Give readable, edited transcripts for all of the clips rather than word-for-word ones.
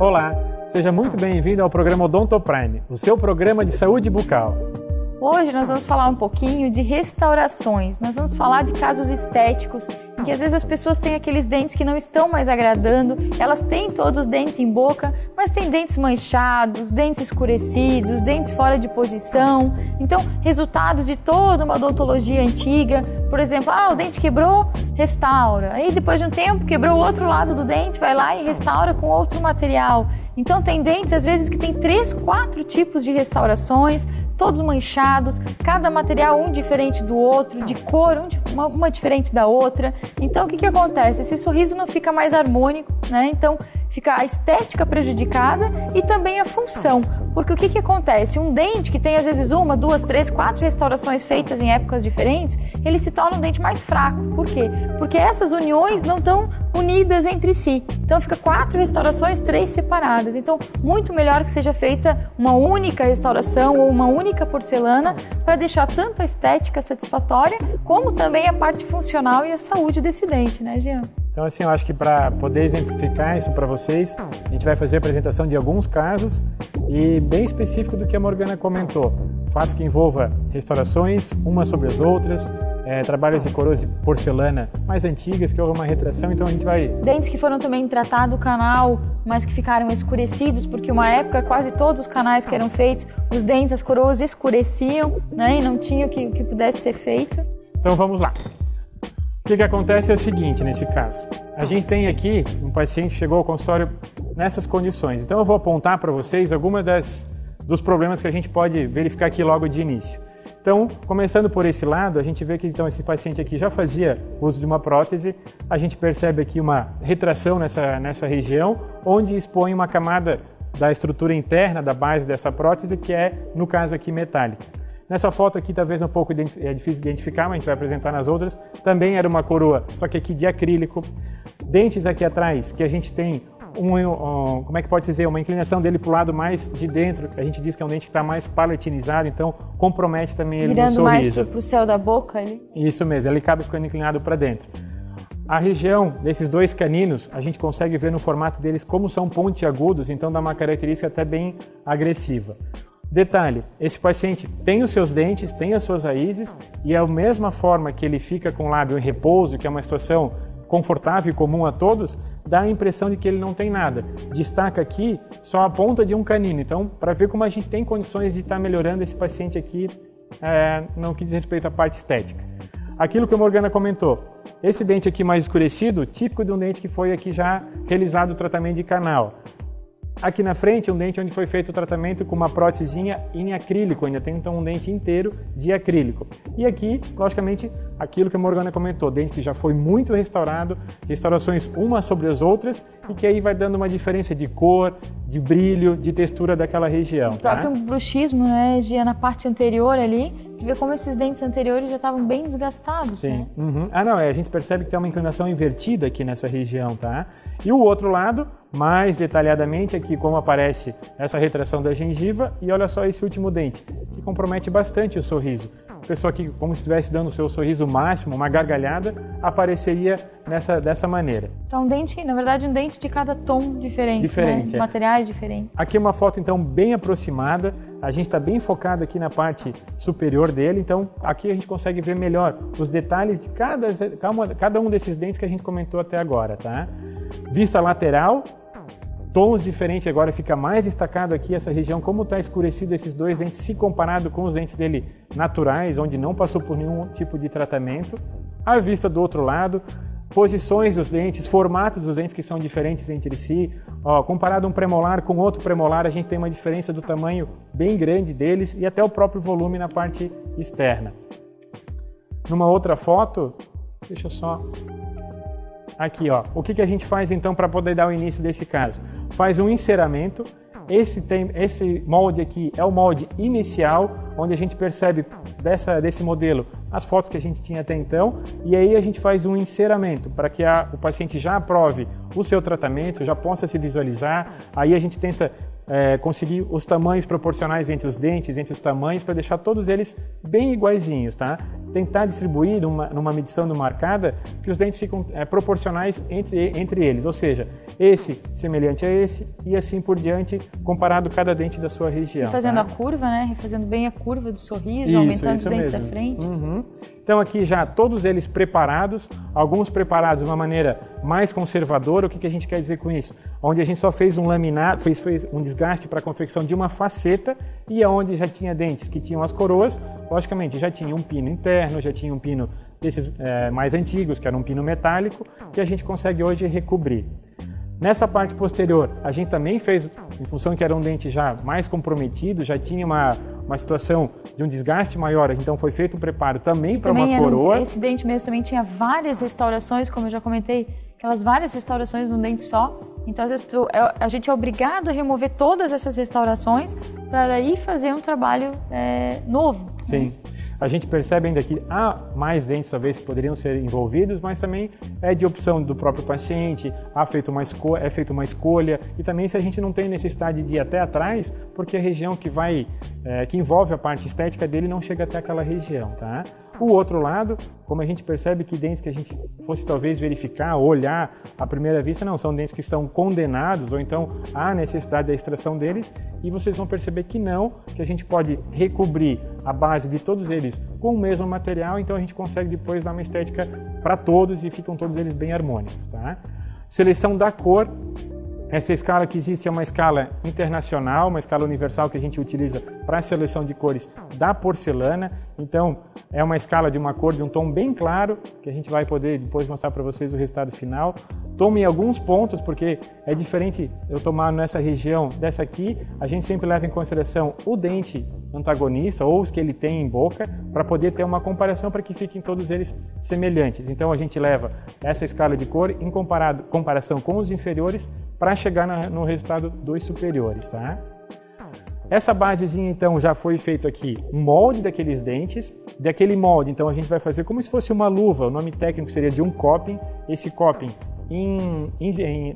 Olá, seja muito bem-vindo ao programa Odonto Prime, o seu programa de saúde bucal. Hoje nós vamos falar um pouquinho de restaurações, nós vamos falar de casos estéticos, em que às vezes as pessoas têm aqueles dentes que não estão mais agradando, elas têm todos os dentes em boca, mas têm dentes manchados, dentes escurecidos, dentes fora de posição. Então, resultado de toda uma odontologia antiga, por exemplo, o dente quebrou, restaura. Aí depois de um tempo quebrou o outro lado do dente, vai lá e restaura com outro material. Então tem dentes às vezes que tem 3, 4 tipos de restaurações, todos manchados, cada material um diferente do outro, de cor, uma diferente da outra. Então o que acontece? Esse sorriso não fica mais harmônico, né? Então fica a estética prejudicada e também a função. Porque o que acontece? Um dente que tem às vezes 1, 2, 3, 4 restaurações feitas em épocas diferentes, ele se torna um dente mais fraco. Por quê? Porque essas uniões não estão unidas entre si. Então fica 4 restaurações, 3 separadas. Então muito melhor que seja feita uma única restauração ou uma única porcelana para deixar tanto a estética satisfatória como também a parte funcional e a saúde desse dente, né, Jean? Então, assim, eu acho que para poder exemplificar isso para vocês, a gente vai fazer a apresentação de alguns casos e bem específico do que a Morgana comentou. Fato que envolva restaurações, umas sobre as outras, trabalhos de coroas de porcelana mais antigas, que houve uma retração, então a gente vai... Dentes que foram também tratados, canal, mas que ficaram escurecidos, porque uma época quase todos os canais que eram feitos, os dentes, as coroas escureciam, né, e não tinha o que pudesse ser feito. Então vamos lá. O que acontece é o seguinte, nesse caso. A gente tem aqui um paciente que chegou ao consultório nessas condições. Então eu vou apontar para vocês algumas dos problemas que a gente pode verificar aqui logo de início. Então, começando por esse lado, a gente vê que então, esse paciente aqui já fazia uso de uma prótese. A gente percebe aqui uma retração nessa região, onde expõe uma camada da estrutura interna da base dessa prótese, que é, no caso aqui, metálica. Nessa foto aqui, talvez um pouco difícil de identificar, mas a gente vai apresentar nas outras. Também era uma coroa, só que aqui de acrílico. Dentes aqui atrás, que a gente tem como é que pode dizer, uma inclinação dele para o lado mais de dentro. A gente diz que é um dente que está mais palatinizado, então compromete também ele no sorriso. Virando mais para o céu da boca ali? Isso mesmo, ele acaba ficando inclinado para dentro. A região desses 2 caninos, a gente consegue ver no formato deles como são pontiagudos, então dá uma característica até bem agressiva. Detalhe, esse paciente tem os seus dentes, tem as suas raízes e é a mesma forma que ele fica com o lábio em repouso, que é uma situação confortável e comum a todos, dá a impressão de que ele não tem nada. Destaca aqui só a ponta de um canino. Então, para ver como a gente tem condições de estar melhorando esse paciente aqui no que diz respeito à parte estética. Aquilo que a Morgana comentou, esse dente aqui mais escurecido, típico de um dente que foi aqui já realizado o tratamento de canal. Aqui na frente, um dente onde foi feito o tratamento com uma prótesezinha em acrílico, ainda tem então um dente inteiro de acrílico. E aqui, logicamente, aquilo que a Morgana comentou, dente que já foi muito restaurado, restaurações umas sobre as outras, e que aí vai dando uma diferença de cor, de brilho, de textura daquela região. O próprio bruxismo, né, Gia, na parte anterior ali, ver como esses dentes anteriores já estavam bem desgastados. Sim. Né? Uhum. A gente percebe que tem uma inclinação invertida aqui nessa região, tá? E o outro lado, mais detalhadamente, aqui como aparece essa retração da gengiva, e olha só esse último dente, que compromete bastante o sorriso. A pessoa que, como se estivesse dando o seu sorriso máximo, uma gargalhada, apareceria dessa maneira. Então, na verdade, um dente de cada tom diferente, né? De materiais diferentes. Aqui é uma foto, então, bem aproximada. A gente está bem focado aqui na parte superior dele, então aqui a gente consegue ver melhor os detalhes de cada um desses dentes que a gente comentou até agora, tá? Vista lateral, tons diferentes, agora fica mais destacado aqui essa região, como está escurecido esses 2 dentes, se comparado com os dentes dele naturais, onde não passou por nenhum tipo de tratamento. A vista do outro lado, posições dos dentes, formatos dos dentes que são diferentes entre si. Comparado um premolar com outro premolar, a gente tem uma diferença do tamanho bem grande deles e até o próprio volume na parte externa. Numa outra foto, deixa eu só... Aqui, o que a gente faz então para poder dar o início desse caso? Faz um enceramento. Esse molde aqui é o molde inicial, onde a gente percebe desse modelo as fotos que a gente tinha até então, e aí a gente faz um enceramento para que o paciente já aprove o seu tratamento, já possa se visualizar. Aí a gente tenta conseguir os tamanhos proporcionais entre os dentes, entre os tamanhos, para deixar todos eles bem iguaizinhos, tá? tentar distribuir numa medição numa arcada que os dentes ficam proporcionais entre eles, ou seja, esse semelhante a esse e assim por diante, comparado cada dente da sua região. E fazendo a curva, né? Refazendo bem a curva do sorriso, aumentando os dentes da frente. Então aqui já todos eles preparados, alguns preparados de uma maneira mais conservadora. O que a gente quer dizer com isso? Onde a gente só fez um laminado, fez um desgaste para a confecção de uma faceta, e aonde já tinha dentes que tinham as coroas, logicamente já tinha um pino interno, já tinha um pino desses mais antigos, que era um pino metálico, que a gente consegue hoje recobrir. Nessa parte posterior, a gente também fez, em função que era um dente já mais comprometido, já tinha uma situação de um desgaste maior, então foi feito um preparo também para uma coroa. Esse dente mesmo também tinha várias restaurações, como eu já comentei, aquelas várias restaurações num dente só. Então, às vezes, a gente é obrigado a remover todas essas restaurações para aí fazer um trabalho novo. Sim. A gente percebe ainda que há mais dentes, talvez, que poderiam ser envolvidos, mas também é de opção do próprio paciente, é feita uma escolha, e também se a gente não tem necessidade de ir até atrás, porque a região que envolve a parte estética dele não chega até aquela região, tá? O outro lado, como a gente percebe que dentes que a gente fosse talvez verificar, olhar à primeira vista, não, são dentes que estão condenados, ou então há necessidade da extração deles, e vocês vão perceber que não, que a gente pode recobrir a base de todos eles com o mesmo material, então a gente consegue depois dar uma estética para todos e ficam todos eles bem harmônicos, tá? Seleção da cor. Essa escala que existe é uma escala internacional, uma escala universal que a gente utiliza para a seleção de cores da porcelana. Então, é uma escala de uma cor de um tom bem claro, que a gente vai poder depois mostrar para vocês o resultado final. Tome alguns pontos, porque é diferente eu tomar nessa região dessa aqui, a gente sempre leva em consideração o dente antagonista ou os que ele tem em boca, para poder ter uma comparação para que fiquem todos eles semelhantes. Então, a gente leva essa escala de cor em comparação com os inferiores, para chegar no resultado dos superiores, tá? Essa basezinha, então, já foi feito aqui um molde daqueles dentes. Daquele molde, então, a gente vai fazer como se fosse uma luva. O nome técnico seria de um cupping. Esse cupping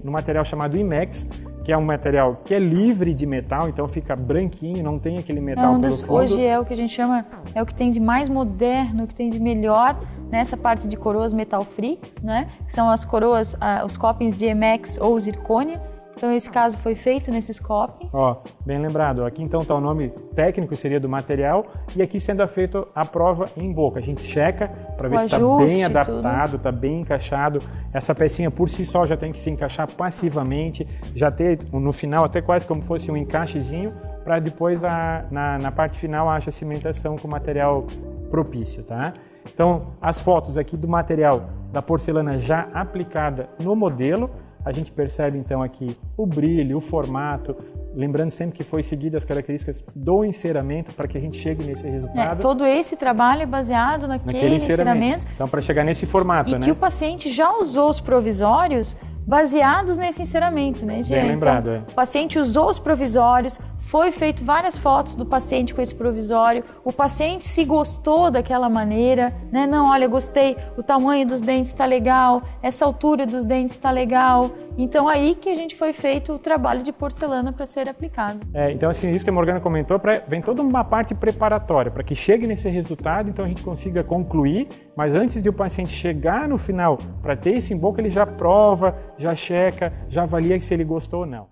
no material chamado IMEX, que é um material que é livre de metal, então fica branquinho, não tem aquele metal pelo fundo. Hoje é o que a gente chama, é o que tem de mais moderno, o que tem de melhor nessa parte de coroas metal free, né? Que são as coroas, os cuppings de IMEX ou zircônia. Então, esse caso foi feito nesses cuppings. Ó, bem lembrado. Aqui, então, está o nome técnico, seria do material. E aqui sendo feito a prova em boca. A gente checa para ver se está bem adaptado, está bem encaixado. Essa pecinha, por si só, já tem que se encaixar passivamente. Já ter, no final, até quase como fosse um encaixezinho, para depois, na parte final, haja cimentação com material propício, tá? Então, as fotos aqui do material da porcelana já aplicada no modelo. A gente percebe então aqui o brilho, o formato, lembrando sempre que foi seguido as características do enceramento para que a gente chegue nesse resultado. Todo esse trabalho é baseado naquele enceramento. Então, para chegar nesse formato, né? E que o paciente já usou os provisórios baseados nesse enceramento, né, Jean? Bem lembrado, então, o paciente usou os provisórios, foi feito várias fotos do paciente com esse provisório, o paciente se gostou daquela maneira, né? Não, olha, gostei, o tamanho dos dentes está legal, essa altura dos dentes está legal. Então, aí que a gente foi feito o trabalho de porcelana para ser aplicado. Então, assim, isso que a Morgana comentou, vem toda uma parte preparatória para que chegue nesse resultado, então a gente consiga concluir, mas antes de o paciente chegar no final para ter isso em boca, ele já prova, já checa, já avalia se ele gostou ou não.